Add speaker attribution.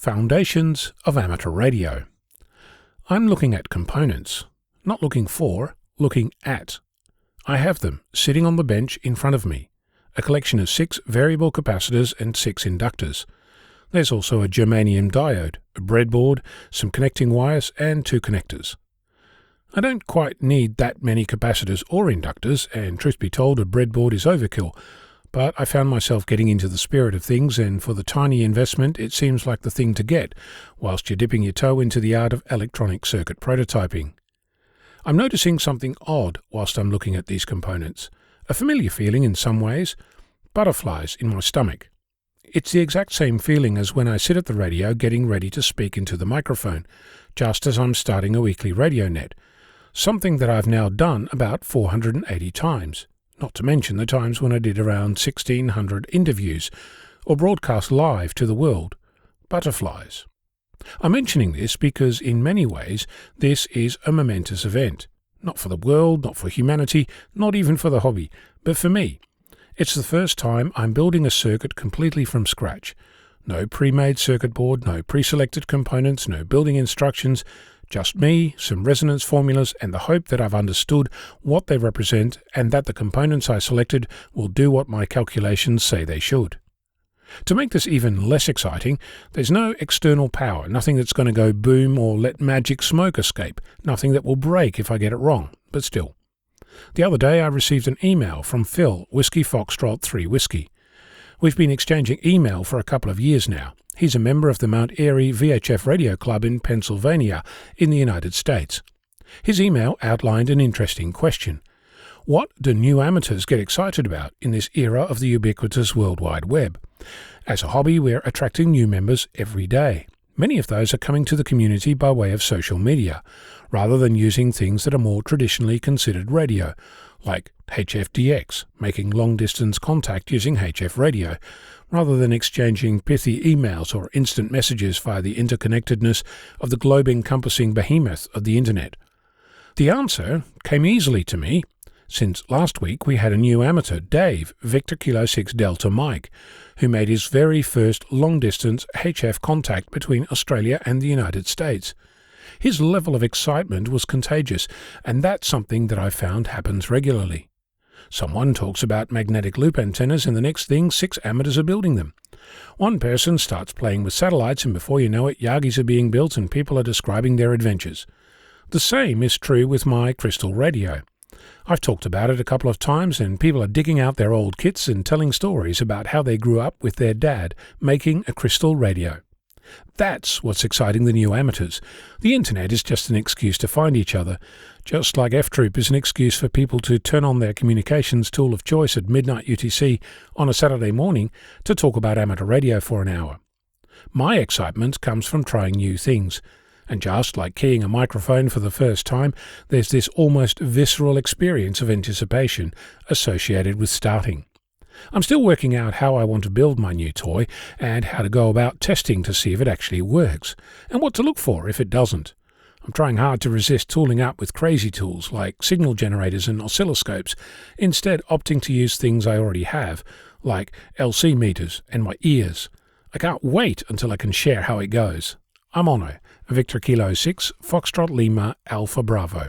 Speaker 1: Foundations of Amateur Radio. I'm looking at components, not looking for, looking at. I have them sitting on the bench in front of me, a collection of 6 variable capacitors and 6 inductors. There's also a germanium diode, a breadboard, some connecting wires and 2 connectors. I don't quite need that many capacitors or inductors, and truth be told, a breadboard is overkill, but I found myself getting into the spirit of things, and for the tiny investment it seems like the thing to get, whilst you're dipping your toe into the art of electronic circuit prototyping. I'm noticing something odd whilst I'm looking at these components, a familiar feeling in some ways, butterflies in my stomach. It's the exact same feeling as when I sit at the radio getting ready to speak into the microphone, just as I'm starting a weekly radio net, something that I've now done about 480 times. Not to mention the times when I did around 1,600 interviews or broadcast live to the world. Butterflies. I'm mentioning this because in many ways this is a momentous event. Not for the world, not for humanity, not even for the hobby, but for me. It's the first time I'm building a circuit completely from scratch. No pre-made circuit board, no pre-selected components, no building instructions, just me, some resonance formulas, and the hope that I've understood what they represent and that the components I selected will do what my calculations say they should. To make this even less exciting, there's no external power, nothing that's going to go boom or let magic smoke escape, nothing that will break if I get it wrong, but still. The other day I received an email from Phil, Whiskey Foxtrot 3 Whiskey. We've been exchanging email for a couple of years now. He's a member of the Mount Airy VHF Radio Club in Pennsylvania, in the United States. His email outlined an interesting question. What do new amateurs get excited about in this era of the ubiquitous World Wide Web? As a hobby, we're attracting new members every day. Many of those are coming to the community by way of social media, rather than using things that are more traditionally considered radio, like HFDX, making long-distance contact using HF radio, rather than exchanging pithy emails or instant messages via the interconnectedness of the globe-encompassing behemoth of the Internet. The answer came easily to me, since last week we had a new amateur, Dave, Victor Kilo 6 Delta Mike, who made his very first long-distance HF contact between Australia and the United States. His level of excitement was contagious, and that's something that I found happens regularly. Someone talks about magnetic loop antennas, and the next thing 6 amateurs are building them. One person starts playing with satellites, and before you know it, Yagis are being built and people are describing their adventures. The same is true with my crystal radio. I've talked about it a couple of times, and people are digging out their old kits and telling stories about how they grew up with their dad making a crystal radio. That's what's exciting the new amateurs. The internet is just an excuse to find each other, just like F-Troop is an excuse for people to turn on their communications tool of choice at midnight UTC on a Saturday morning to talk about amateur radio for an hour. My excitement comes from trying new things, and just like keying a microphone for the first time, there's this almost visceral experience of anticipation associated with starting. I'm still working out how I want to build my new toy and how to go about testing to see if it actually works, and what to look for if it doesn't. I'm trying hard to resist tooling up with crazy tools like signal generators and oscilloscopes, instead opting to use things I already have, like LC meters and my ears. I can't wait until I can share how it goes. I'm Ono, Victor Kilo 6, Foxtrot Lima, Alpha Bravo.